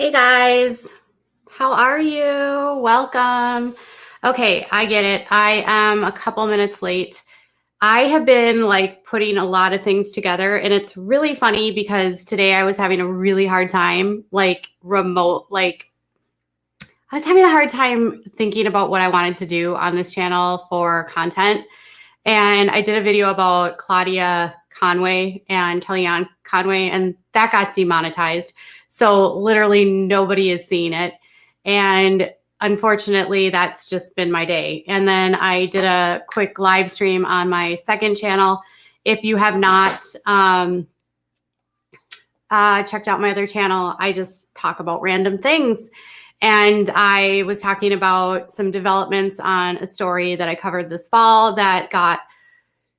Hey guys, how are you? Welcome. Okay, I get it. I am a couple minutes late. I have been like putting a lot of things together, and it's really funny because today I was having a really hard time, I was having a hard time thinking about what I wanted to do on this channel for content. And I did a video about Claudia Conway and Kellyanne Conway, and that got demonetized. So literally nobody is seeing it. And unfortunately, that's just been my day. And then I did a quick live stream on my second channel. If you have not checked out my other channel, I just talk about random things. And I was talking about some developments on a story that I covered this fall that got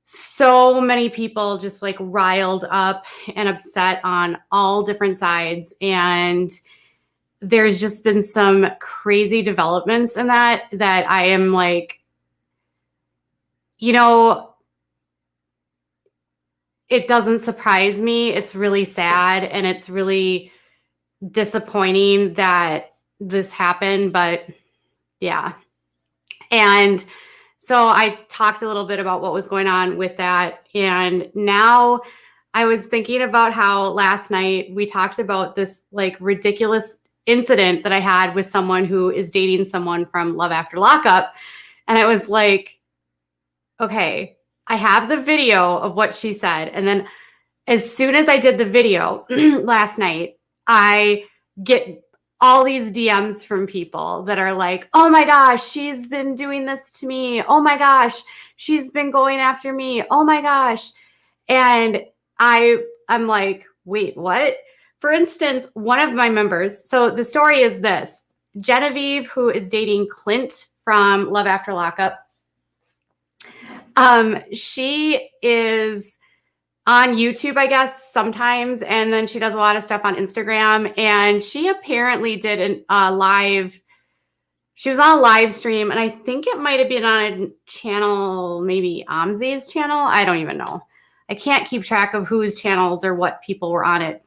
so many people just like riled up and upset on all different sides. And there's just been some crazy developments in that I am like, it doesn't surprise me. It's really sad and it's really disappointing that this happened, but yeah. And so I talked a little bit about what was going on with that. And now I was thinking about how last night we talked about this like ridiculous incident that I had with someone who is dating someone from Love After Lockup. And I was like, okay, I have the video of what she said. And then as soon as I did the video last night, I get all these DMs from people that are like, oh my gosh, she's been doing this to me. Oh my gosh, she's been going after me. Oh my gosh. And I'm like, wait, what? For instance, one of my members, so the story is this: Genevieve, who is dating Clint from Love After Lockup, she is on YouTube, I guess, sometimes. And then she does a lot of stuff on Instagram. And she apparently did she was on a live stream. And I think it might have been on a channel, maybe Amzi's channel. I don't even know. I can't keep track of whose channels or what people were on it.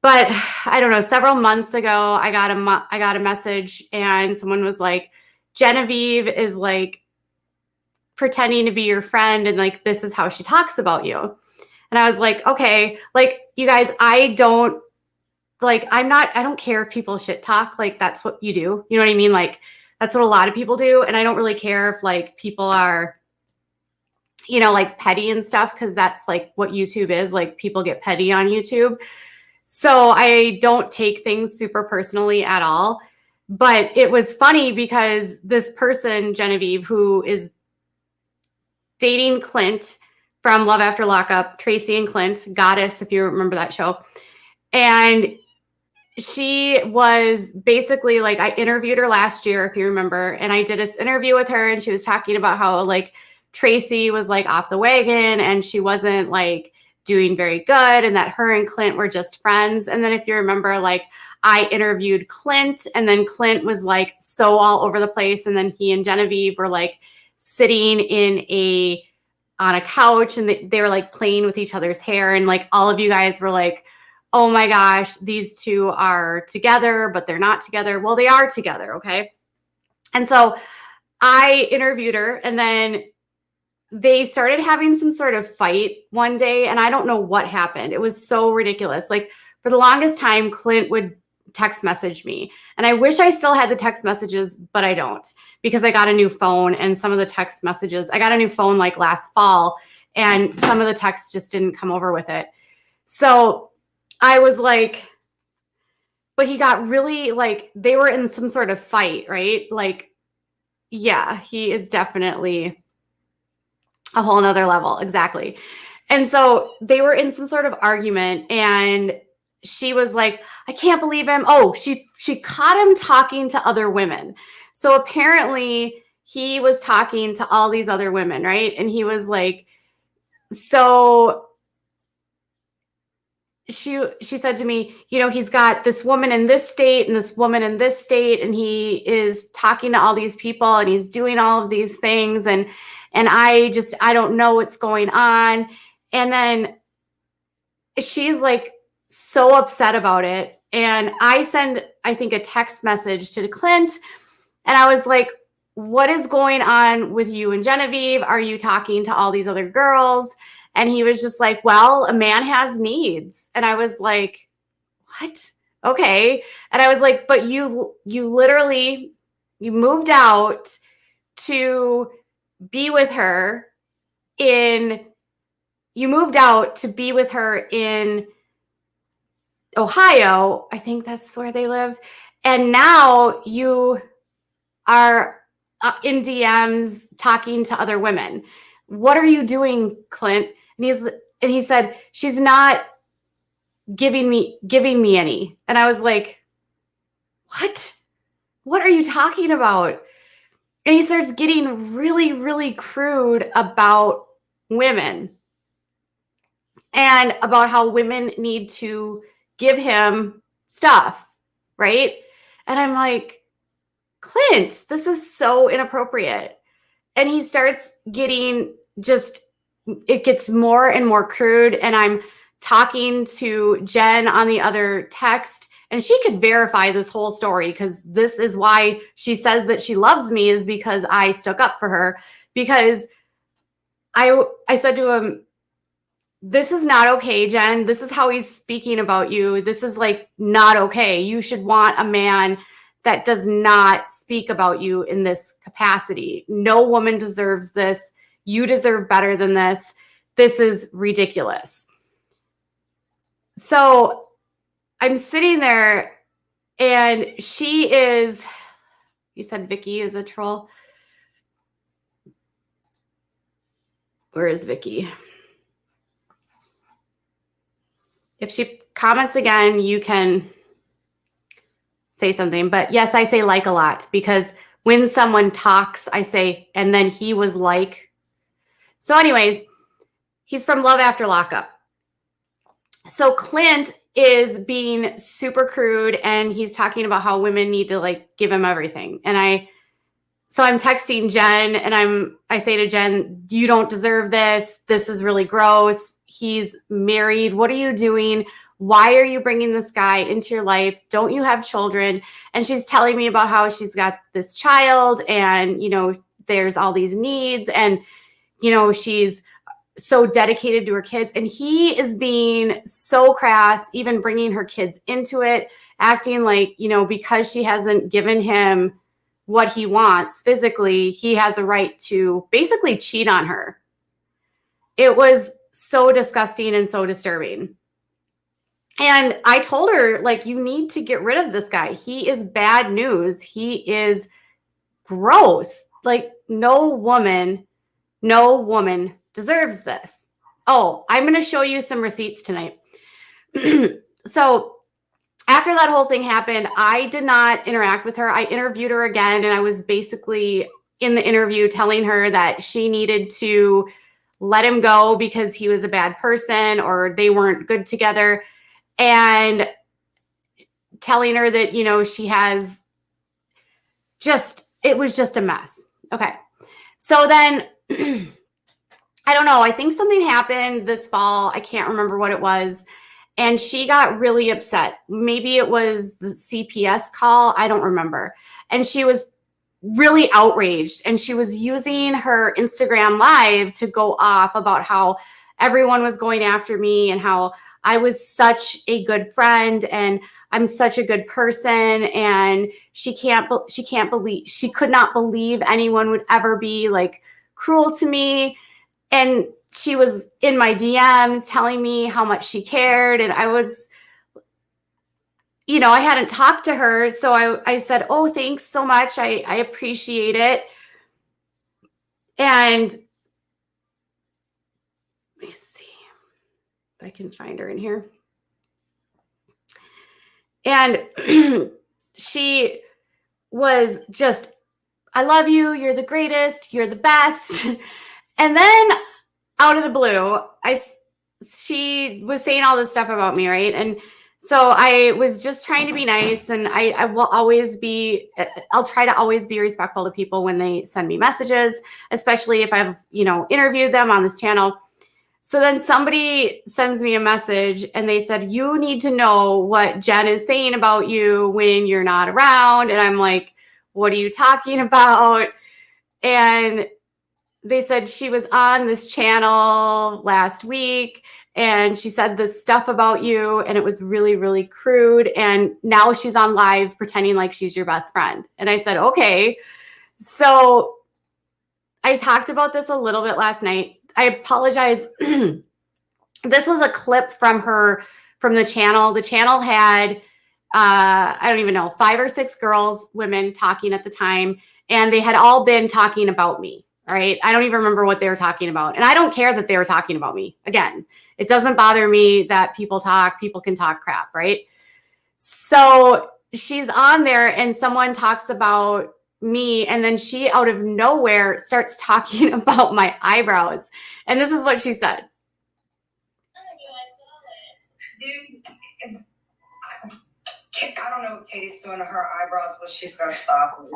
But I don't know, several months ago, I got a message and someone was like, Genevieve is like pretending to be your friend. And like, this is how she talks about you. And I was like, okay, like you guys, I don't care if people shit talk. Like that's what you do. You know what I mean? Like that's what a lot of people do. And I don't really care if like people are, like petty and stuff, because that's like what YouTube is. Like people get petty on YouTube. So I don't take things super personally at all. But it was funny because this person, Genevieve, who is dating Clint from Love After Lockup, Tracy and Clint, Goddess, if you remember that show. And she was basically like, I interviewed her last year, if you remember, and I did this interview with her and she was talking about how like Tracy was like off the wagon and she wasn't like doing very good and that her and Clint were just friends. And then if you remember, like I interviewed Clint and then Clint was like so all over the place. And then he and Genevieve were like sitting on a couch and they were like playing with each other's hair. And like all of you guys were like, oh my gosh, these two are together, but they're not together. Well, they are together. Okay. And so I interviewed her and then they started having some sort of fight one day. And I don't know what happened. It was so ridiculous. Like for the longest time, Clint would text message me. And I wish I still had the text messages, but I don't, because I got a new phone and some of the text messages, I got a new phone like last fall and some of the texts just didn't come over with it. So I was like, but he got really like, they were in some sort of fight, right? Like, yeah, he is definitely a whole nother level. Exactly. And so they were in some sort of argument and she was like, I can't believe him. Oh, she caught him talking to other women. So apparently he was talking to all these other women, right? And he was like, so she said to me, he's got this woman in this state and this woman in this state, and he is talking to all these people and he's doing all of these things. And I don't know what's going on. And then she's like so upset about it. And I send, I think, a text message to Clint. And I was like, what is going on with you and Genevieve? Are you talking to all these other girls? And he was just like, well, a man has needs. And I was like, what? Okay. And I was like, but you literally, you moved out to be with her in Ohio. I think that's where they live. And now you are in DMs talking to other women. What are you doing, Clint? And he said, she's not giving me any. And I was like, what are you talking about? And he starts getting really, really crude about women and about how women need to give him stuff, right? And I'm like, Clint, this is so inappropriate. And he starts getting it gets more and more crude. And I'm talking to Jen on the other text, and she could verify this whole story, because this is why she says that she loves me, is because I stuck up for her. Because I said to him, this is not okay, Jen. This is how he's speaking about you. This is like not okay. You should want a man that does not speak about you in this capacity. No woman deserves this. You deserve better than this. This is ridiculous. So I'm sitting there, and she is, you said Vicky is a troll. Where is Vicky? If she comments again, you can say something. But yes, I say like a lot, because when someone talks, I say, and then he was like. So anyways, he's from Love After Lockup. So Clint is being super crude, and he's talking about how women need to like give him everything. And so I'm texting Jen, and I say to Jen, you don't deserve this. This is really gross. He's married. What are you doing? Why are you bringing this guy into your life? Don't you have children? And she's telling me about how she's got this child, and, you know, there's all these needs, and, you know, she's so dedicated to her kids. And he is being so crass, even bringing her kids into it, acting like, you know, because she hasn't given him what he wants physically, he has a right to basically cheat on her. It was so disgusting and so disturbing. And I told her, like, you need to get rid of this guy. He is bad news. He is gross. Like, no woman deserves this. Oh, I'm going to show you some receipts tonight. So after that whole thing happened, I did not interact with her. I interviewed her again, and I was basically in the interview telling her that she needed to let him go because he was a bad person or they weren't good together, and telling her that, you know, she has it was just a mess. Okay. So then I don't know. I think something happened this fall. I can't remember what it was. And she got really upset. Maybe it was the CPS call. I don't remember. And she was really outraged. And she was using her Instagram Live to go off about how everyone was going after me and how I was such a good friend and I'm such a good person. And she could not believe anyone would ever be like cruel to me. And she was in my DMs telling me how much she cared. And I was, you know, I hadn't talked to her. So I said, oh, thanks so much. I appreciate it. And let me see if I can find her in here. And she was just, I love you. You're the greatest. You're the best. And then out of the blue, she was saying all this stuff about me, right? And so I was just trying to be nice, and I will always be, I'll try to always be respectful to people when they send me messages, especially if I've, you know, interviewed them on this channel. So then somebody sends me a message and they said, you need to know what Jen is saying about you when you're not around. And I'm like, what are you talking about? And they said she was on this channel last week and she said this stuff about you and it was really, really crude. And now she's on live pretending like she's your best friend. And I said, okay. So I talked about this a little bit last night. I apologize. This was a clip from the channel. The channel had, I don't even know, 5 or 6 girls, women talking at the time, and they had all been talking about me, right? I don't even remember what they were talking about. And I don't care that they were talking about me. Again, it doesn't bother me that people can talk crap, right? So she's on there and someone talks about me, and then she out of nowhere starts talking about my eyebrows. And this is what she said. Dude, I don't know what Katie's doing to her eyebrows, but she's gonna stop me.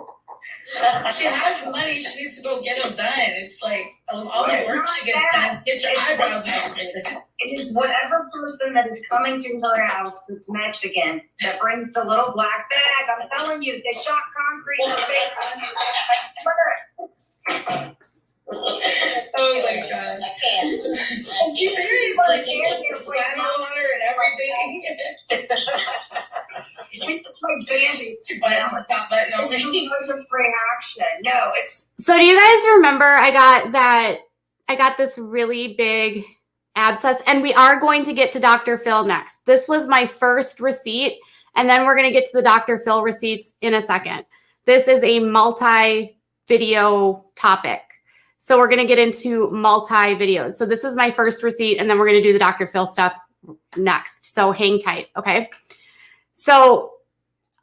She has money. She needs to go get them done. It's like all the work she gets done. Get your eyebrows done. It is whatever person that is coming to her house that's Mexican that brings the little black bag. I'm telling you, they shot concrete in her face. Oh my god. Seriously, she put the flannel on her and everything. She buttons the top button only. It's a reaction. No, it's So do you guys remember I got this really big abscess, and we are going to get to Dr. Phil next. This was my first receipt, and then we're going to get to the Dr. Phil receipts in a second. This is a multi-video topic. So we're going to get into multi-videos. So this is my first receipt, and then we're going to do the Dr. Phil stuff next. So hang tight, okay? So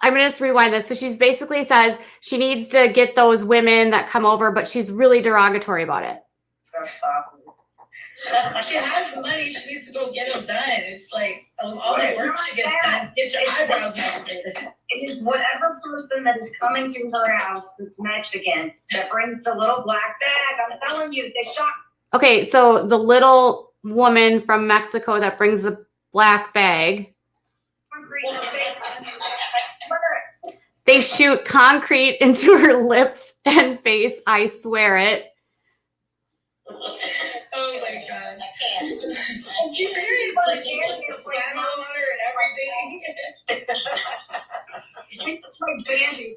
I'm going to just rewind this. So she's basically says she needs to get those women that come over, but she's really derogatory about it. gonna stop me. She has money. She needs to go get them done. It's like all the work she gets done. Get your eyebrows done. It is whatever person that is coming to her house that's Mexican that brings the little black bag. I'm telling you, they shot. Okay, so the little woman from Mexico that brings the black bag, they shoot concrete into her lips and face. I swear it. Oh my god. She seriously, she put the flannel on her and everything.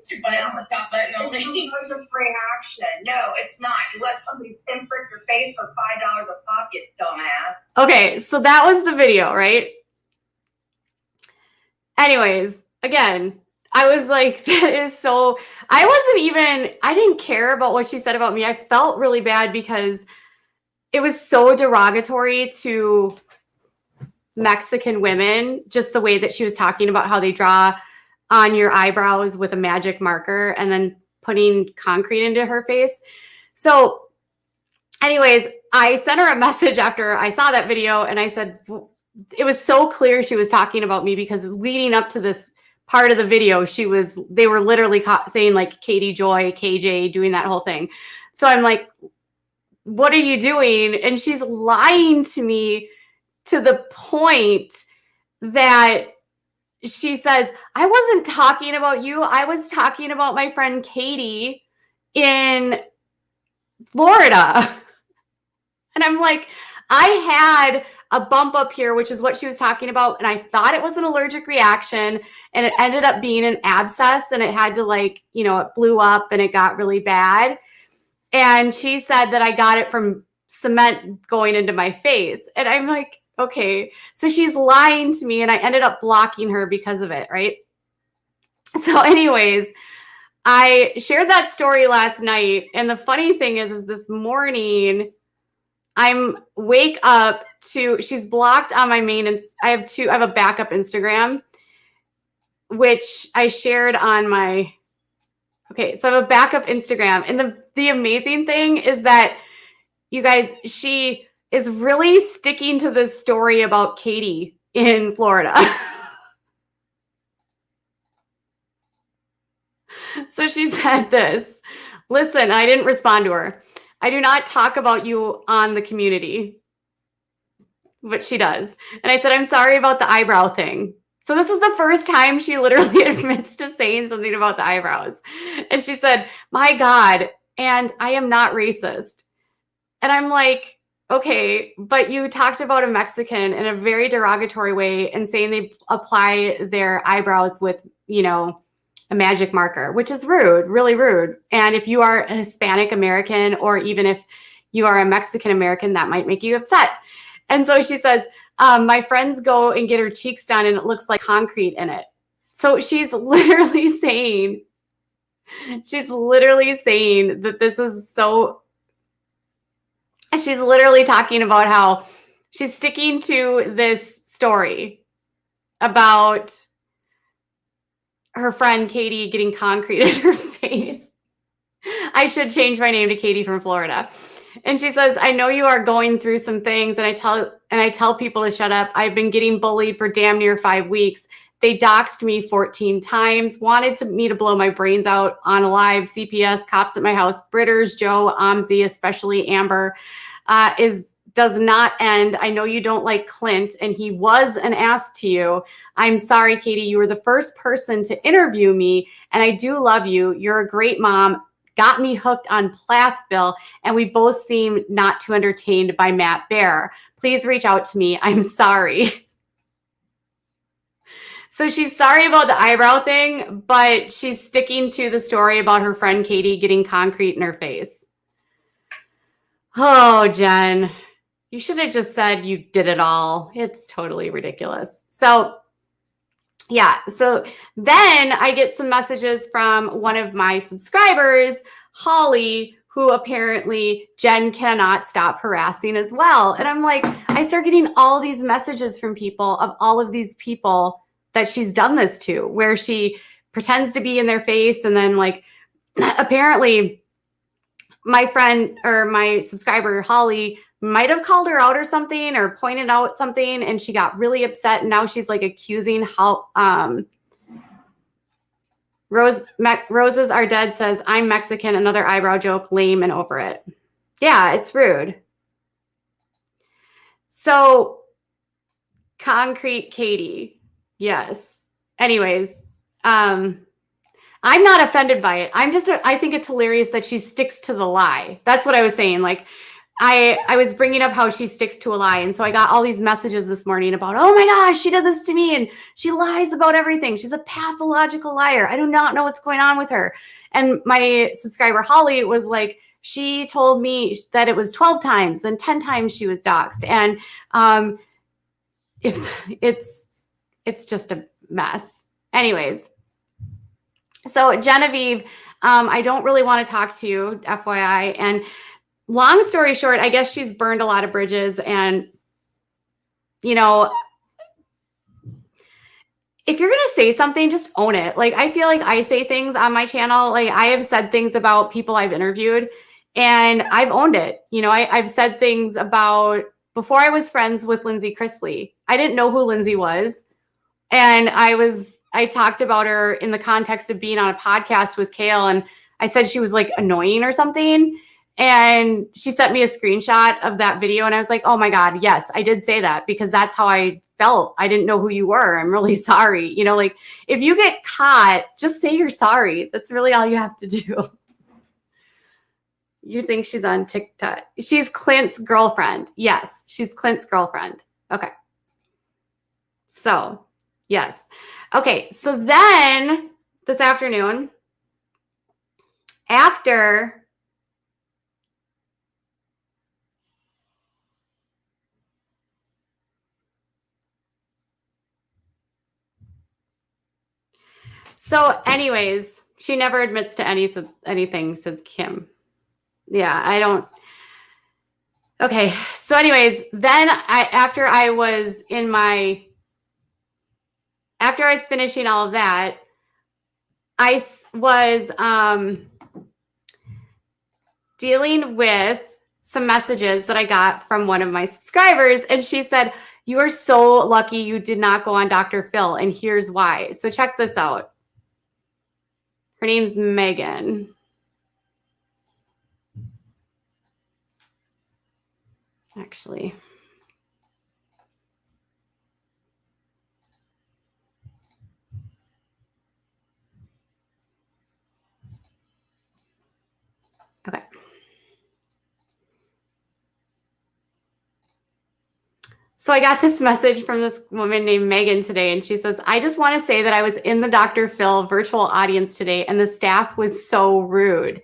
She buttons the top button only. It's a reaction. No, it's not. You let somebody pinprick your face for $5 a pop, you dumbass. Okay, so that was the video, right? Anyways, again, I was like, that is so, I didn't care about what she said about me. I felt really bad because it was so derogatory to Mexican women, just the way that she was talking about how they draw on your eyebrows with a magic marker and then putting concrete into her face. So anyways, I sent her a message after I saw that video, and I said, it was so clear she was talking about me because leading up to this part of the video, they were literally saying like Katie Joy, KJ, doing that whole thing. So I'm like, what are you doing? And she's lying to me to the point that she says, I wasn't talking about you. I was talking about my friend Katie in Florida. And I'm like, I had a bump up here, which is what she was talking about. And I thought it was an allergic reaction, and it ended up being an abscess, and it had to it blew up and it got really bad. And she said that I got it from cement going into my face. And I'm like, okay, so she's lying to me, and I ended up blocking her because of it, right? So anyways, I shared that story last night. And the funny thing is this morning, wake up to, she's blocked on my main, and I have a backup Instagram, which I shared on my, okay, so I have a backup Instagram. And the amazing thing is that, you guys, she is really sticking to this story about Katie in Florida. So she said this, listen, I didn't respond to her. I do not talk about you on the community. but she does. And I said, I'm sorry about the eyebrow thing. So this is the first time she literally admits to saying something about the eyebrows. And she said, my God, and I am not racist. And I'm like, okay, but you talked about a Mexican in a very derogatory way and saying they apply their eyebrows with, a magic marker, which is rude, really rude. And if you are a Hispanic American, or even if you are a Mexican American, that might make you upset. And so she says, my friends go and get her cheeks done and it looks like concrete in it. So she's literally saying that this is so, she's literally talking about how she's sticking to this story about her friend Katie getting concrete in her face. I should change my name to Katie from Florida. And she says, I know you are going through some things, and I tell people to shut up. I've been getting bullied for damn near 5 weeks. They doxed me 14 times, wanted me to blow my brains out on a live, CPS, cops at my house, Britters, Joe, Omzi, especially Amber, does not end. I know you don't like Clint, and he was an ass to you. I'm sorry, Katie. You were the first person to interview me, and I do love you. You're a great mom. Got me hooked on Plathville, and we both seem not too entertained by Matt Bear. Please reach out to me. I'm sorry. So she's sorry about the eyebrow thing, but she's sticking to the story about her friend Katie getting concrete in her face. Oh, Jen, you should have just said you did it all. It's totally ridiculous. So yeah, so then I get some messages from one of my subscribers, Holly, who apparently Jen cannot stop harassing as well. And I'm like, I start getting all these messages from people of all of these people that she's done this to, where she pretends to be in their face. And then like, apparently my friend or my subscriber, Holly, might have called her out or something or pointed out something, and she got really upset. And now she's like accusing Roses Are Dead says, I'm Mexican, another eyebrow joke, lame and over it. Yeah, it's rude. So Concrete Katie. Yes. Anyways, I'm not offended by it. I think it's hilarious that she sticks to the lie. That's what I was saying. Like, I was bringing up how she sticks to a lie. And so I got all these messages this morning about, oh my gosh, she did this to me and she lies about everything. She's a pathological liar. I do not know what's going on with her. And my subscriber, Holly, was like, she told me that it was 12 times and 10 times she was doxxed. And if it's just a mess. Anyways, so Genevieve, I don't really want to talk to you, FYI. And long story short, I guess she's burned a lot of bridges. And, if you're going to say something, just own it. Like, I feel like I say things on my channel. Like, I have said things about people I've interviewed and I've owned it. I've said things about, before I was friends with Lindsay Chrisley, I didn't know who Lindsay was. And I talked about her in the context of being on a podcast with Kale. And I said she was like annoying or something. And she sent me a screenshot of that video. And I was like, oh my God, yes, I did say that because that's how I felt. I didn't know who you were. I'm really sorry. Like if you get caught, just say you're sorry. That's really all you have to do. You think she's on TikTok? She's Clint's girlfriend. Yes, she's Clint's girlfriend. Okay. So, yes. Okay, so then this afternoon, so anyways, she never admits to anything, says Kim. Yeah, I don't. Okay, so anyways, then after I was finishing all of that, I was dealing with some messages that I got from one of my subscribers, and she said, you are so lucky you did not go on Dr. Phil, and here's why. So check this out. Her name's Megan. Actually, So I got this message from this woman named Megan today, and she says, I just want to say that I was in the Dr. Phil virtual audience today, and the staff was so rude.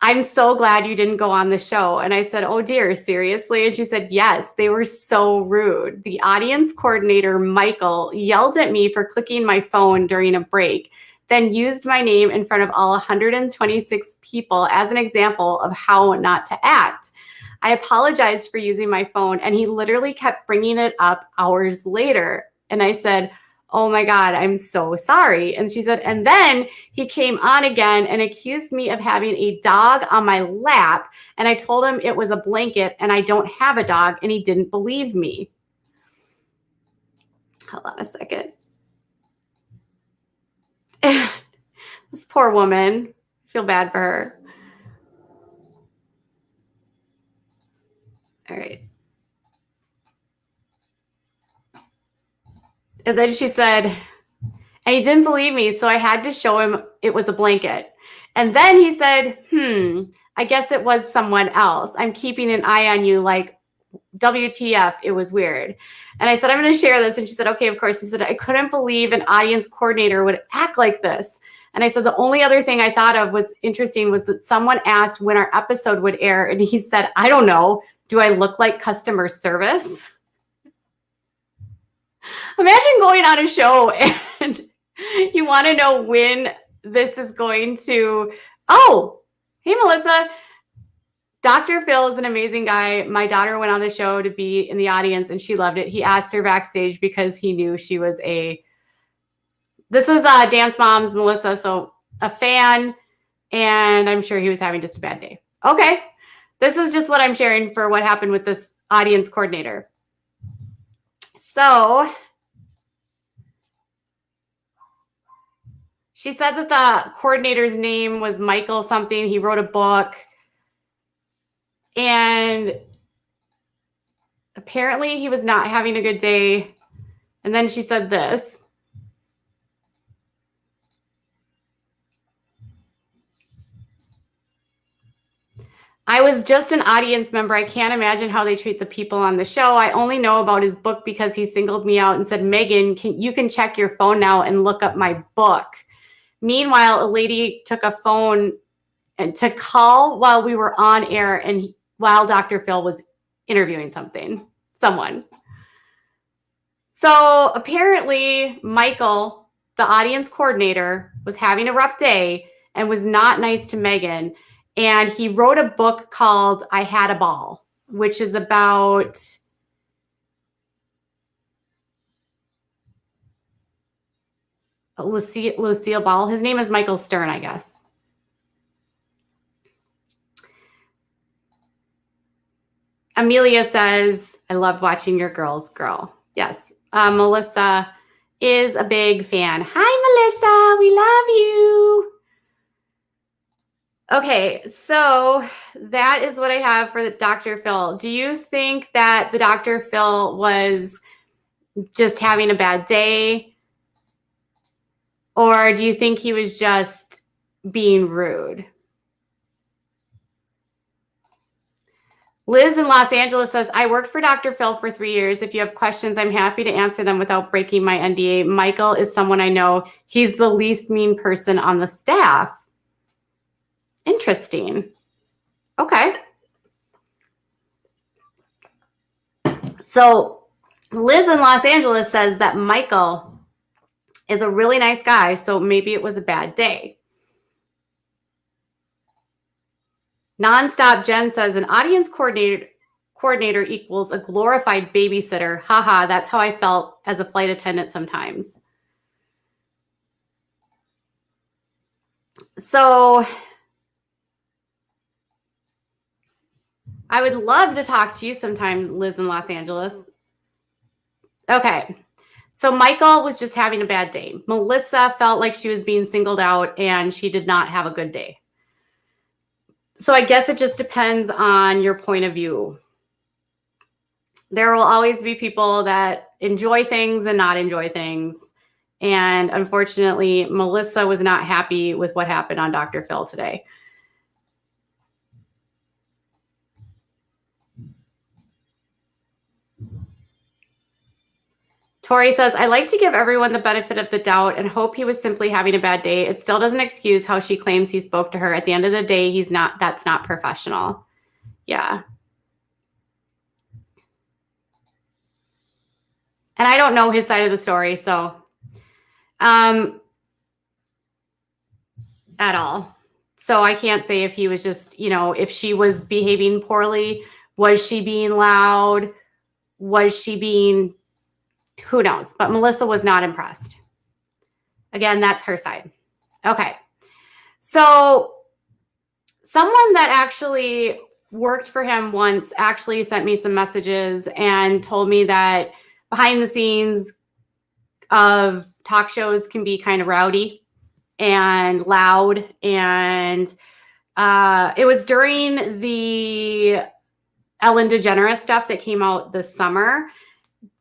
I'm so glad you didn't go on the show. And I said, oh dear, seriously? And she said, yes, they were so rude. The audience coordinator, Michael, yelled at me for clicking my phone during a break, then used my name in front of all 126 people as an example of how not to act. I apologized for using my phone, and he literally kept bringing it up hours later. And I said, oh my God, I'm so sorry. And she said, and then he came on again and accused me of having a dog on my lap. And I told him it was a blanket and I don't have a dog, and he didn't believe me. Hold on a second. This poor woman, I feel bad for her. All right. And then she said, and he didn't believe me, so I had to show him it was a blanket. And then he said, I guess it was someone else. I'm keeping an eye on you, like, WTF, it was weird. And I said, I'm going to share this. And she said, okay, of course. She said, I couldn't believe an audience coordinator would act like this. And I said, the only other thing I thought of was interesting was that someone asked when our episode would air. And he said, I don't know. Do I look like customer service? Imagine going on a show and you want to know when this is going to. Oh, hey, Melissa. Dr. Phil is an amazing guy. My daughter went on the show to be in the audience and she loved it. He asked her backstage because he knew she was this is Dance Moms, Melissa, so a fan, and I'm sure he was having just a bad day. Okay. This is just what I'm sharing for what happened with this audience coordinator. So she said that the coordinator's name was Michael something. He wrote a book. And apparently he was not having a good day. And then she said this. I was just an audience member. I can't imagine how they treat the people on the show. I only know about his book because he singled me out and said, Megan, you can check your phone now and look up my book. Meanwhile, a lady took a phone and to call while we were on air and while Dr. Phil was interviewing someone. So apparently Michael, the audience coordinator, was having a rough day and was not nice to Megan. And he wrote a book called I Had a Ball, which is about Lucille Ball. His name is Michael Stern, I guess. Amelia says, I loved watching your girls grow. Yes. Melissa is a big fan. Hi, Melissa. We love you. Okay, so that is what I have for the Dr. Phil. Do you think that the Dr. Phil was just having a bad day? Or do you think he was just being rude? Liz in Los Angeles says, I worked for Dr. Phil for 3 years. If you have questions, I'm happy to answer them without breaking my NDA. Michael is someone I know. He's the least mean person on the staff. Interesting. Okay. So Liz in Los Angeles says that Michael is a really nice guy, so maybe it was a bad day. Nonstop Jen says an audience coordinator equals a glorified babysitter. Haha, that's how I felt as a flight attendant sometimes. So I would love to talk to you sometime, Liz in Los Angeles. Okay. So Michael was just having a bad day. Melissa felt like she was being singled out and she did not have a good day. So I guess it just depends on your point of view. There will always be people that enjoy things and not enjoy things. And unfortunately, Melissa was not happy with what happened on Dr. Phil today. Tori says, I like to give everyone the benefit of the doubt and hope he was simply having a bad day. It still doesn't excuse how she claims he spoke to her. At the end of the day, that's not professional. Yeah. And I don't know his side of the story, so at all. So I can't say if he was just, if she was behaving poorly, was she being loud? Was she being, who knows? But Melissa was not impressed. Again, that's her side. Okay. So someone that actually worked for him once actually sent me some messages and told me that behind the scenes of talk shows can be kind of rowdy and loud. And it was during the Ellen DeGeneres stuff that came out this summer,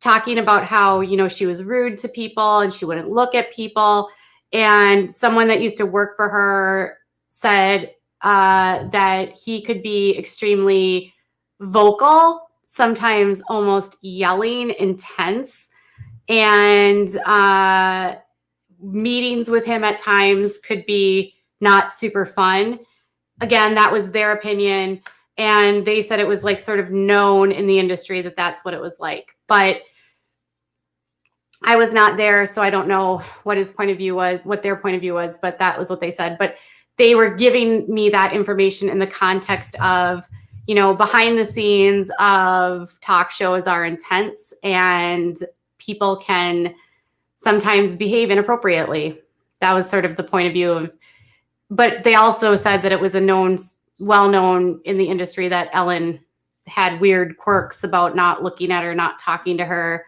talking about how, she was rude to people and she wouldn't look at people. And someone that used to work for her said that he could be extremely vocal, sometimes almost yelling, intense. And meetings with him at times could be not super fun. Again, that was their opinion. And they said it was like sort of known in the industry that that's what it was like. But I was not there, so I don't know what his point of view was, what their point of view was, but that was what they said. But they were giving me that information in the context of, behind the scenes of talk shows are intense and people can sometimes behave inappropriately. That was sort of the point of view of, but they also said that it was well known in the industry that Ellen had weird quirks about not looking at her, not talking to her.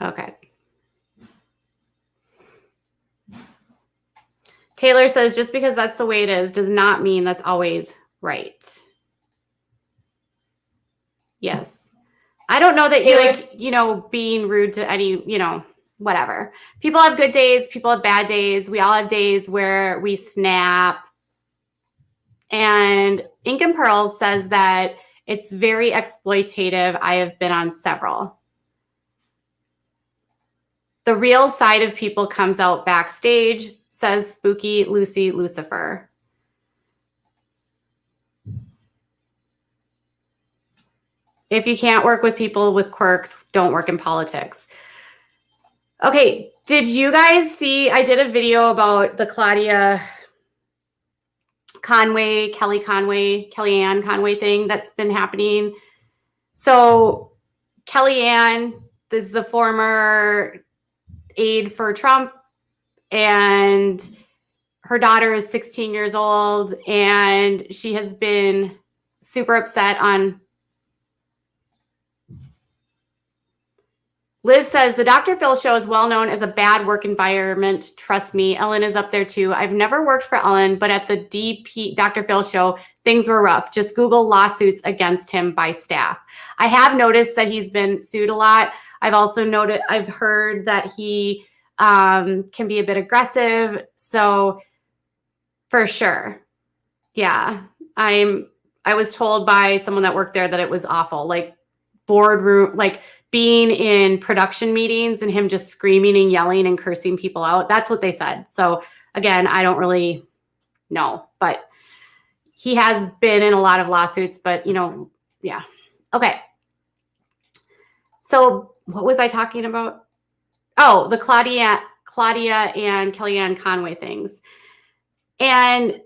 Okay. Taylor says, just because that's the way it is does not mean that's always right. Yes. I don't know that you being rude to any, whatever. People have good days. People have bad days. We all have days where we snap. And Ink and Pearls says that it's very exploitative. I have been on several. The real side of people comes out backstage, says Spooky Lucy Lucifer. If you can't work with people with quirks, don't work in politics. Okay, did you guys see, I did a video about the Kellyanne Conway thing that's been happening. So Kellyanne is the former aide for Trump, and her daughter is 16 years old, and she has been super upset on. Liz says, the Dr. Phil show is well known as a bad work environment. Trust me, Ellen is up there too. I've never worked for Ellen, but at the Dr. Phil show, things were rough. Just Google lawsuits against him by staff. I have noticed that he's been sued a lot. I've heard that he can be a bit aggressive. So for sure. Yeah. I was told by someone that worked there that it was awful, like boardroom, like being in production meetings and him just screaming and yelling and cursing people out. That's what they said. So again, I don't really know, but he has been in a lot of lawsuits, but yeah. Okay. So what was I talking about? Oh, the Claudia and Kellyanne Conway things. And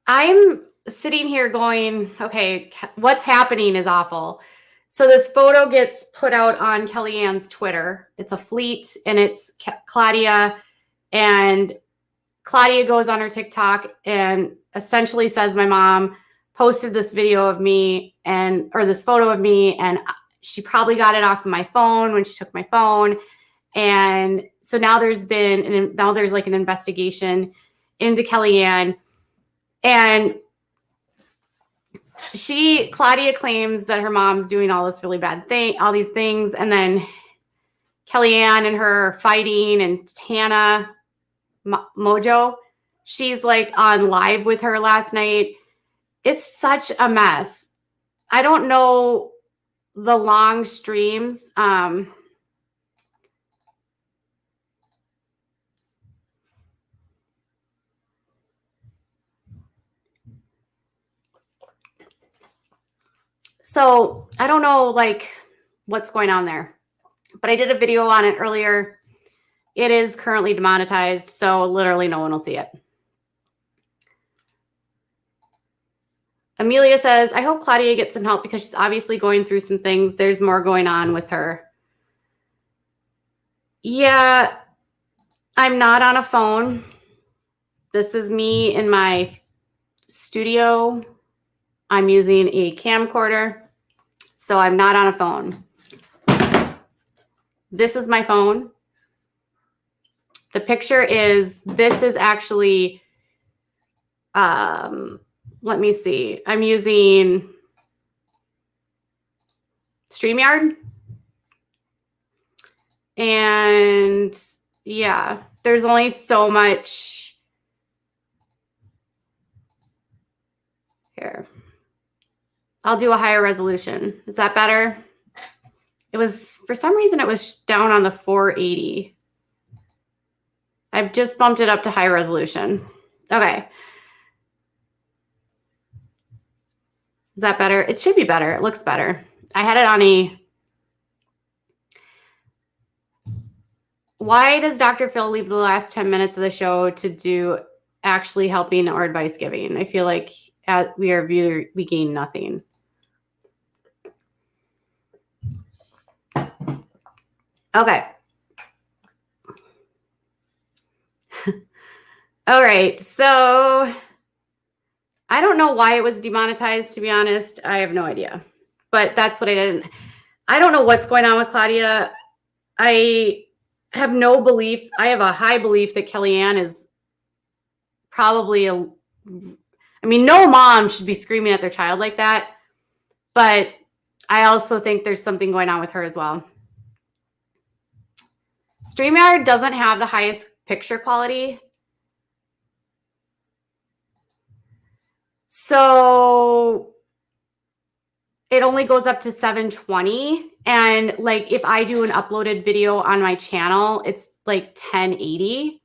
I'm sitting here going, okay, what's happening is awful. So this photo gets put out on Kellyanne's Twitter. It's a fleet and it's Claudia, and Claudia goes on her TikTok and essentially says, my mom posted this video of me or this photo of me, and she probably got it off of my phone when she took my phone. And so now there's like an investigation into Kellyanne, and Claudia claims that her mom's doing all this really bad thing, all these things. And then Kellyanne and her fighting and Tana Mojo. She's like on live with her last night. It's such a mess. I don't know the long streams. So I don't know like what's going on there, but I did a video on it earlier. It is currently demonetized, so literally no one will see it. Amelia says, I hope Claudia gets some help because she's obviously going through some things. There's more going on with her. Yeah, I'm not on a phone. This is me in my studio. I'm using a camcorder, so I'm not on a phone. This is my phone. The picture is, this is actually, let me see. I'm using StreamYard. And yeah, there's only so much here. I'll do a higher resolution. Is that better? It was, for some reason, it was down on the 480. I've just bumped it up to high resolution. Okay. Is that better? It should be better. It looks better. I had it on a... Why does Dr. Phil leave the last 10 minutes of the show to do actually helping or advice giving? I feel like we gain nothing. Okay. All right. So I don't know why it was demonetized, to be honest. I have no idea. But that's what I did. I don't know what's going on with Claudia. I have no belief. I have a high belief that Kellyanne is probably I mean, no mom should be screaming at their child like that. But I also think there's something going on with her as well. StreamYard doesn't have the highest picture quality. So it only goes up to 720. And like if I do an uploaded video on my channel, it's like 1080.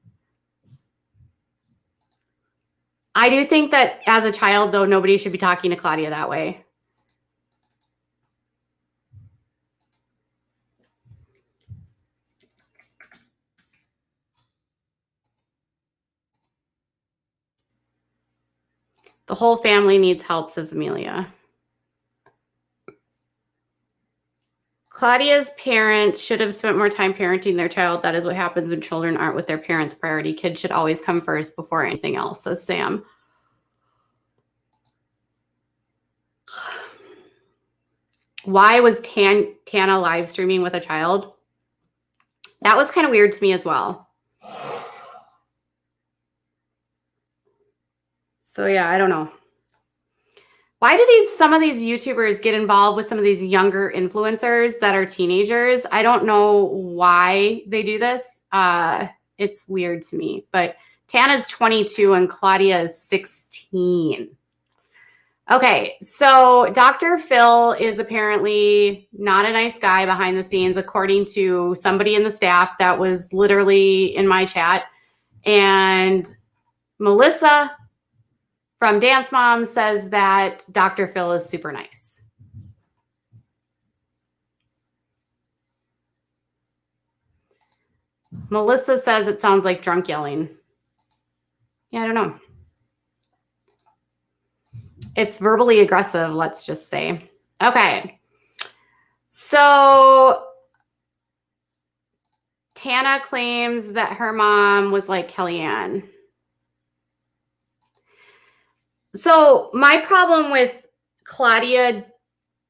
I do think that as a child, though, nobody should be talking to Claudia that way. The whole family needs help, says Amelia. Claudia's parents should have spent more time parenting their child. That is what happens when children aren't with their parents' priority. Kids should always come first before anything else, says Sam. Why was Tana live streaming with a child? That was kind of weird to me as well. So yeah, I don't know. Why do some of these YouTubers get involved with some of these younger influencers that are teenagers? I don't know why they do this. It's weird to me. But Tana's 22 and Claudia is 16. Okay, so Dr. Phil is apparently not a nice guy behind the scenes, according to somebody in the staff that was literally in my chat. And Melissa from Dance Mom says that Dr. Phil is super nice. Melissa says it sounds like drunk yelling. Yeah, I don't know. It's verbally aggressive, let's just say. Okay. So Tana claims that her mom was like Kellyanne. So my problem with Claudia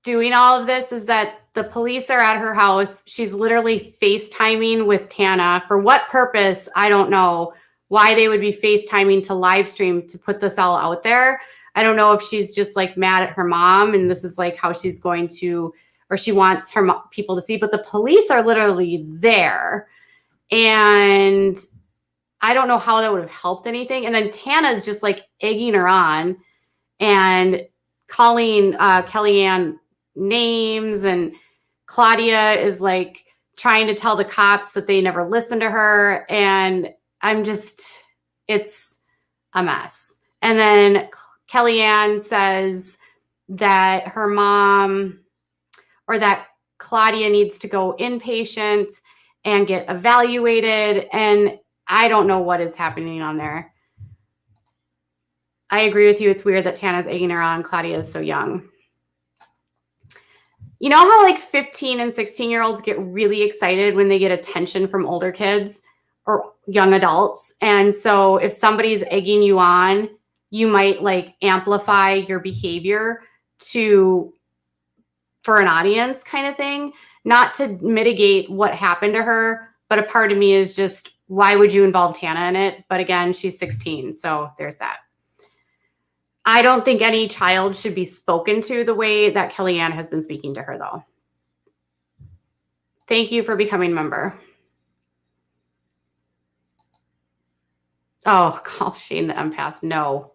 doing all of this is that the police are at her house. She's literally FaceTiming with Tana. For what purpose? I don't know why they would be FaceTiming to live stream to put this all out there. I don't know if she's just like mad at her mom and this is like how she's going to or she wants her people to see, but the police are literally there. And I don't know how that would have helped anything. And then Tana's just like egging her on and calling Kellyanne names, and Claudia is like trying to tell the cops that they never listened to her. And it's a mess. And then Kellyanne says that her mom, or that Claudia needs to go inpatient and get evaluated. And I don't know what is happening on there. I agree with you. It's weird that Tana's egging her on. Claudia is so young. You know how like 15 and 16-year-olds get really excited when they get attention from older kids or young adults? And so if somebody's egging you on, you might like amplify your behavior for an audience kind of thing, not to mitigate what happened to her. But a part of me is just, why would you involve Tana in it? But again, she's 16. So there's that. I don't think any child should be spoken to the way that Kellyanne has been speaking to her, though. Thank you for becoming a member. Oh, call Shane the empath. No.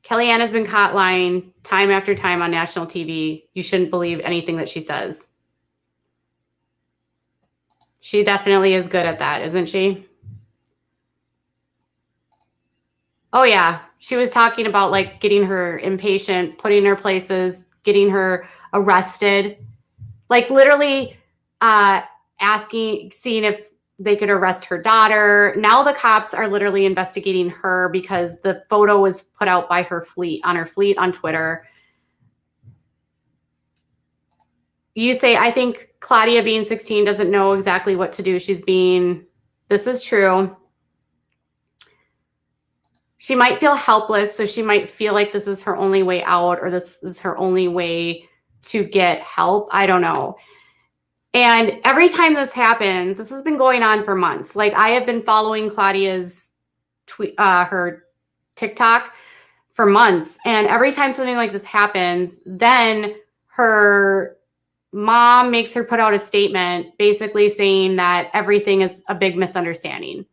Kellyanne has been caught lying time after time on national TV. You shouldn't believe anything that she says. She definitely is good at that, isn't she? Oh, yeah. She was talking about like getting her inpatient, putting her places, getting her arrested, like literally seeing if they could arrest her daughter. Now the cops are literally investigating her because the photo was put out by her fleet on Twitter. You say, I think Claudia being 16 doesn't know exactly what to do. This is true. She might feel helpless, so she might feel like this is her only way out, or this is her only way to get help. I don't know. And every time this happens, this has been going on for months. Like, I have been following Claudia's her TikTok for months. And every time something like this happens, then her mom makes her put out a statement basically saying that everything is a big misunderstanding.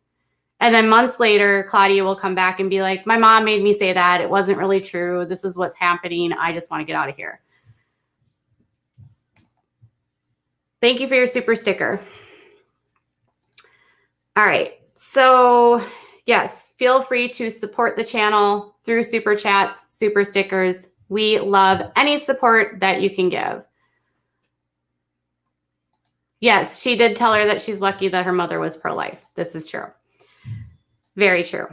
And then months later, Claudia will come back and be like, my mom made me say that. It wasn't really true. This is what's happening. I just want to get out of here. Thank you for your super sticker. All right. So yes, feel free to support the channel through super chats, super stickers. We love any support that you can give. Yes, she did tell her that she's lucky that her mother was pro-life. This is true. Very true.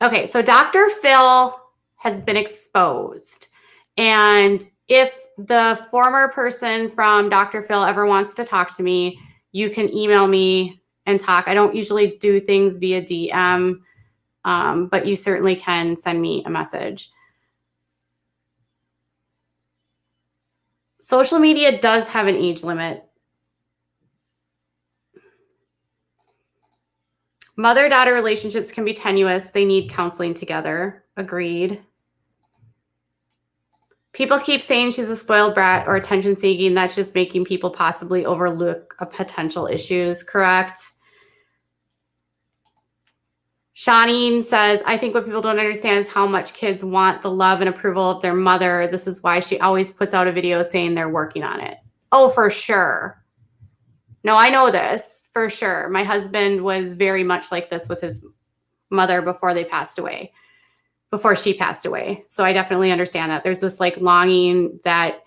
Okay, so Dr. Phil has been exposed. And if the former person from Dr. Phil ever wants to talk to me, you can email me and talk. I don't usually do things via DM, but you certainly can send me a message. Social media does have an age limit. Mother-daughter relationships can be tenuous. They need counseling together. Agreed. People keep saying she's a spoiled brat or attention-seeking. That's just making people possibly overlook a potential issues. Correct. Shawneen says, I think what people don't understand is how much kids want the love and approval of their mother. This is why she always puts out a video saying they're working on it. Oh, for sure. No, I know this. For sure. My husband was very much like this with his mother before she passed away. So I definitely understand that. There's this like longing that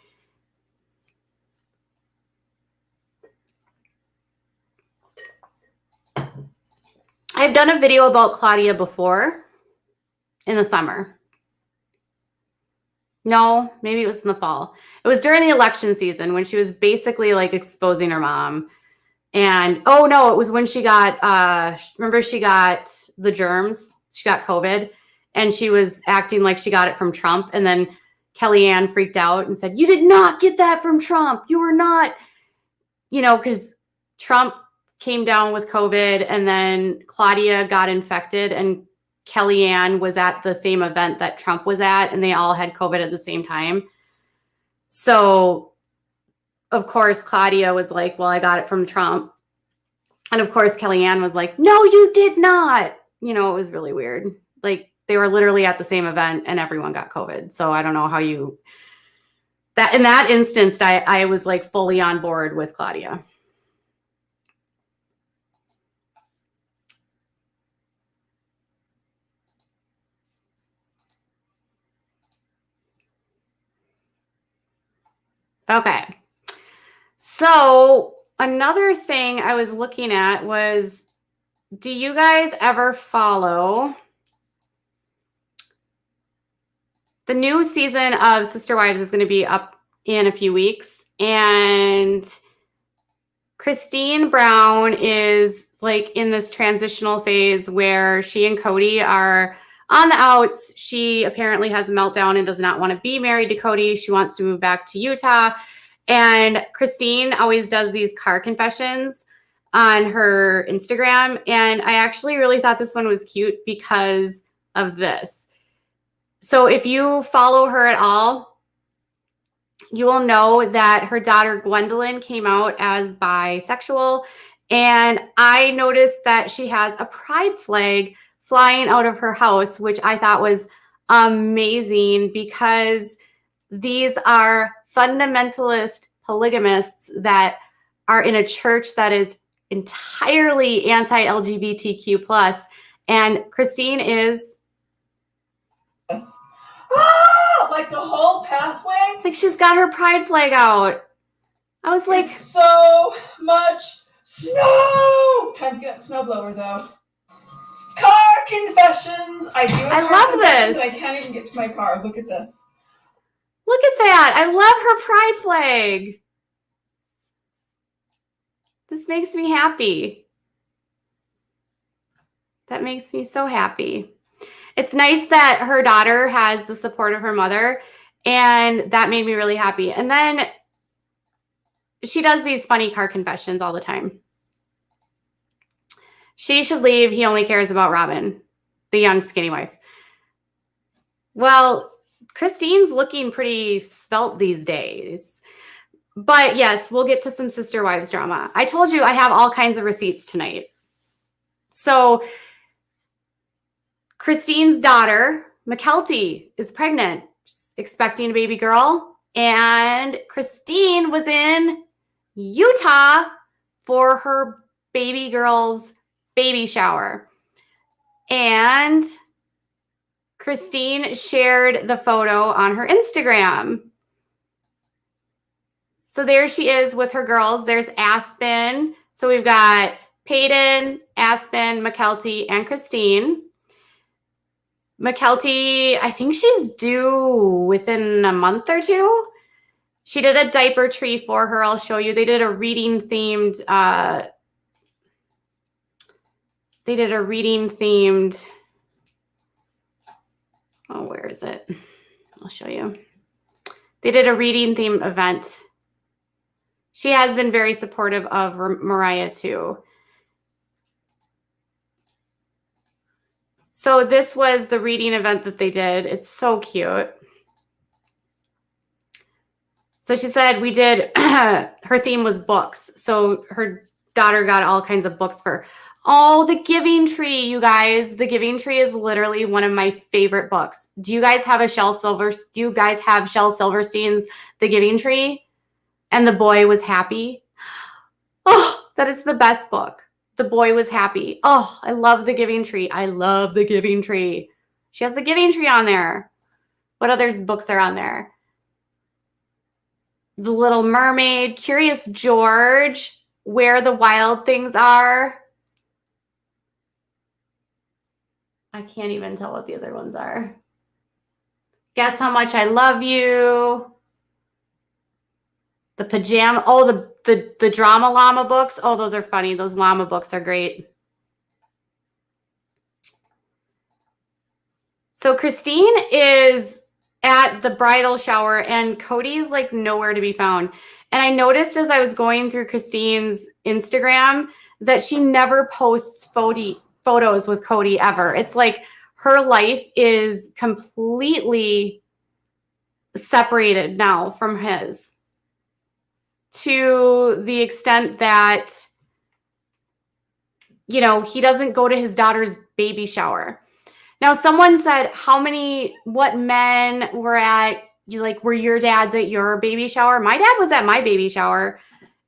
I've done a video about Claudia before in the summer. No, maybe it was in the fall. It was during the election season when she was basically like exposing her mom. And, oh no, it was when she got, remember she got the germs, she got COVID, and she was acting like she got it from Trump. And then Kellyanne freaked out and said, you did not get that from Trump. You were not, because Trump came down with COVID and then Claudia got infected and Kellyanne was at the same event that Trump was at, and they all had COVID at the same time. So, of course, Claudia was like, well, I got it from Trump. And of course, Kellyanne was like, no, you did not. You know, it was really weird. Like, they were literally at the same event and everyone got COVID. So I don't know how you, that in that instance, I was like fully on board with Claudia. Okay. So another thing I was looking at was, do you guys ever follow the new season of Sister Wives is going to be up in a few weeks, and Christine Brown is like in this transitional phase where she and Cody are on the outs. She apparently has a meltdown and does not want to be married to Cody. She wants to move back to Utah. And Christine always does these car confessions on her Instagram. And I actually really thought this one was cute because of this. So if you follow her at all, you will know that her daughter Gwendolyn came out as bisexual. And I noticed that she has a pride flag flying out of her house, which I thought was amazing because these are fundamentalist polygamists that are in a church that is entirely anti-LGBTQ plus. And Christine is like the whole pathway. like, she's got her pride flag out. I was like, it's so much snow. Time to get that snowblower though. Car confessions. I love this. I can't even get to my car. Look at this. Look at that. I love her pride flag. This makes me happy. That makes me so happy. It's nice that her daughter has the support of her mother, and that made me really happy. And then she does these funny car confessions all the time. She should leave. He only cares about Robin, the young skinny wife. Well, Christine's looking pretty svelte these days. But yes, we'll get to some Sister Wives drama. I told you I have all kinds of receipts tonight. So Christine's daughter, McKelty, is pregnant. She's expecting a baby girl. And Christine was in Utah for her baby girl's baby shower. And Christine shared the photo on her Instagram. So there she is with her girls. There's Aspen. So we've got Peyton, Aspen, McKelty, and Christine. McKelty, I think she's due within a month or two. She did a diaper tree for her. I'll show you. They did a reading themed, oh, where is it? I'll show you. They did a reading theme event. She has been very supportive of Mariah too. So this was the reading event that they did. It's so cute. So she said we did, her theme was books. So her daughter got all kinds of books for her. Oh, The Giving Tree, you guys. The Giving Tree is literally one of my favorite books. Do you guys have Shel Silverstein's The Giving Tree? And the boy was happy. Oh, that is the best book. The boy was happy. Oh, I love The Giving Tree. I love The Giving Tree. She has The Giving Tree on there. What other books are on there? The Little Mermaid, Curious George, Where the Wild Things Are. I can't even tell what the other ones are. Guess How Much I Love You. The Pajama. Oh, the Drama Llama books. Oh, those are funny. Those llama books are great. So Christine is at the bridal shower and Cody's like nowhere to be found. And I noticed as I was going through Christine's Instagram that she never posts photos with Cody ever. It's like her life is completely separated now from his, to the extent that, you know, he doesn't go to his daughter's baby shower. Now, someone said, what men were at, were your dads at your baby shower? My dad was at my baby shower.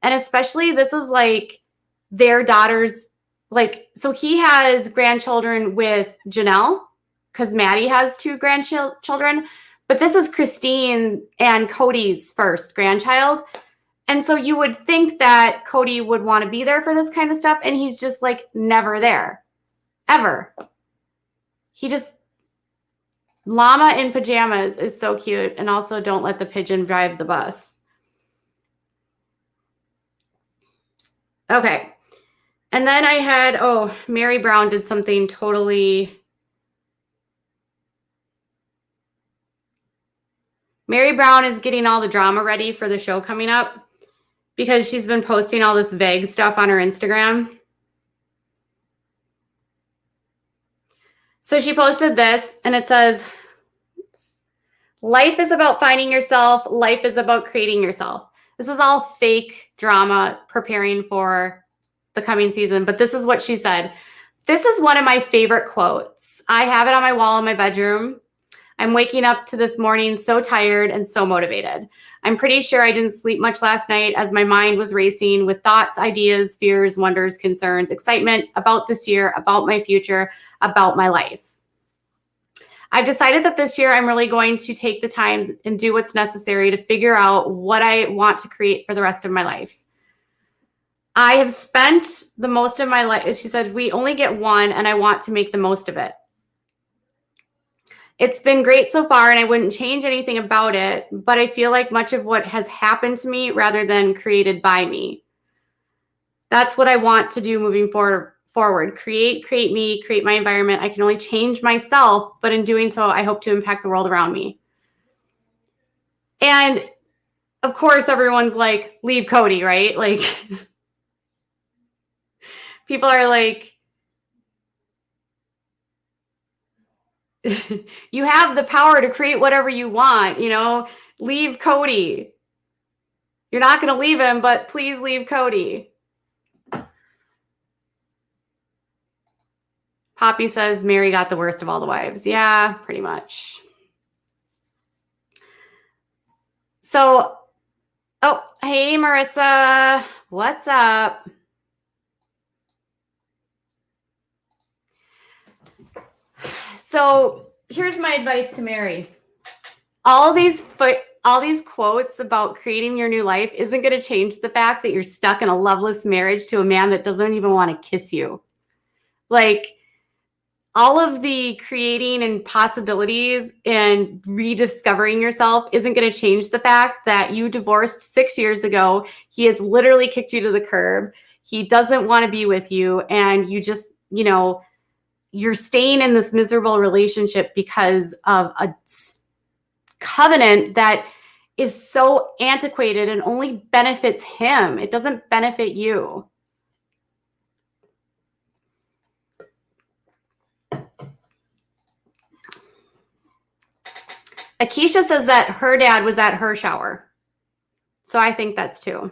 And especially, this is like their daughter's, so he has grandchildren with Janelle, because Maddie has 2 grandchildren. But this is Christine and Cody's first grandchild. And so you would think that Cody would want to be there for this kind of stuff. And he's just like never there, ever. He just, llama in pajamas is so cute. And also, don't let the pigeon drive the bus. Okay. And then I had, Mary Brown did something totally. Mary Brown is getting all the drama ready for the show coming up because she's been posting all this vague stuff on her Instagram. So she posted this, and it says, life is about finding yourself. Life is about creating yourself. This is all fake drama preparing for the coming season, but this is what she said. This is one of my favorite quotes. I have it on my wall in my bedroom. I'm waking up to this morning so tired and so motivated. I'm pretty sure I didn't sleep much last night as my mind was racing with thoughts, ideas, fears, wonders, concerns, excitement about this year, about my future, about my life. I've decided that this year I'm really going to take the time and do what's necessary to figure out what I want to create for the rest of my life. I have spent the most of my life, she said, we only get one, and I want to make the most of it. It's been great so far, and I wouldn't change anything about it, but I feel like much of what has happened to me rather than created by me. That's what I want to do moving forward. Create me, create my environment. I can only change myself, but in doing so, I hope to impact the world around me. And of course, everyone's like, leave Cody, right? Like, people are like, you have the power to create whatever you want, leave Cody. You're not going to leave him, but please leave Cody. Poppy says Mary got the worst of all the wives. Yeah, pretty much. So, hey, Marissa, what's up? So here's my advice to Mary. All these quotes about creating your new life isn't going to change the fact that you're stuck in a loveless marriage to a man that doesn't even want to kiss you. Like, all of the creating and possibilities and rediscovering yourself isn't going to change the fact that you divorced 6 years ago. He has literally kicked you to the curb. He doesn't want to be with you. And you just, you're staying in this miserable relationship because of a covenant that is so antiquated and only benefits him. It doesn't benefit you. Akeisha says that her dad was at her shower. So I think that's too.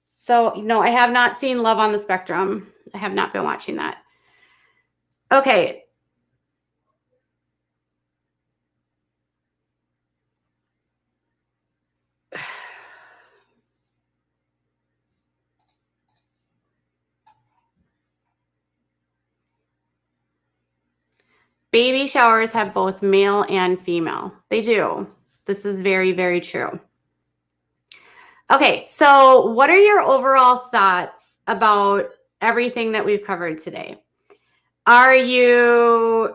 So, no, I have not seen Love on the Spectrum. I have not been watching that. Okay. Baby showers have both male and female. They do. This is very, very true. Okay, so what are your overall thoughts about everything that we've covered today? Are you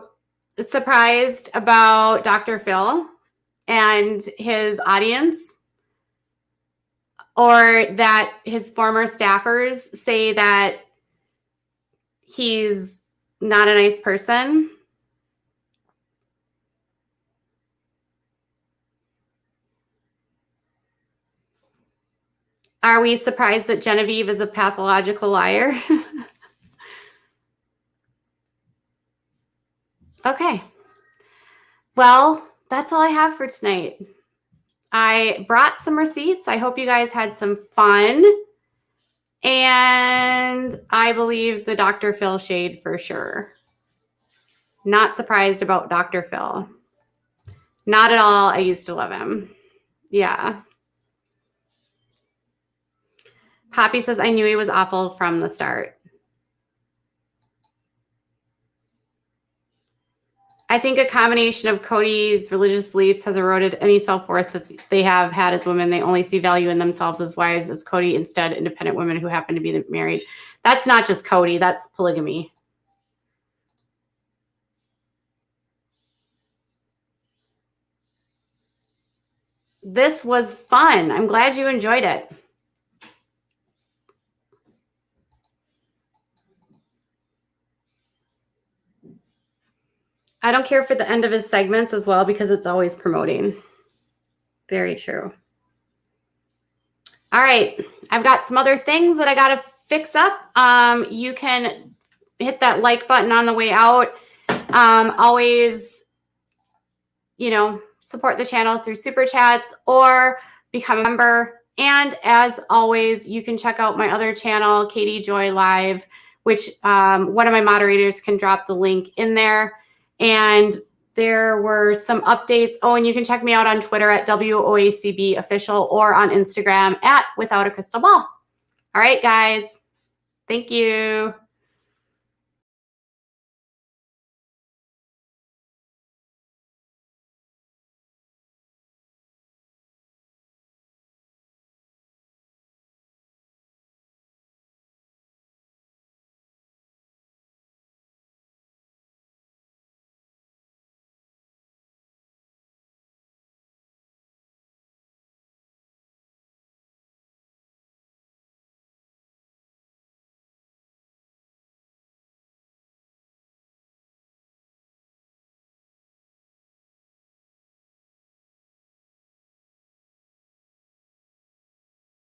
surprised about Dr. Phil and his audience? Or that his former staffers say that he's not a nice person? Are we surprised that Genevieve is a pathological liar? Okay. Well, that's all I have for tonight. I brought some receipts. I hope you guys had some fun. And I believe the Dr. Phil shade for sure. Not surprised about Dr. Phil. Not at all. I used to love him. Yeah. Poppy says, I knew he was awful from the start. I think a combination of Cody's religious beliefs has eroded any self-worth that they have had as women. They only see value in themselves as wives, as Cody, instead independent women who happen to be married. That's not just Cody. That's polygamy. This was fun. I'm glad you enjoyed it. I don't care for the end of his segments as well because it's always promoting. Very true. All right. I've got some other things that I got to fix up. You can hit that like button on the way out. Always, support the channel through super chats or become a member. And as always, you can check out my other channel, Katie Joy Live, which one of my moderators can drop the link in there. And there were some updates. Oh, and you can check me out on Twitter at WOACB official or on Instagram at Without a Crystal Ball. All right, guys. Thank you.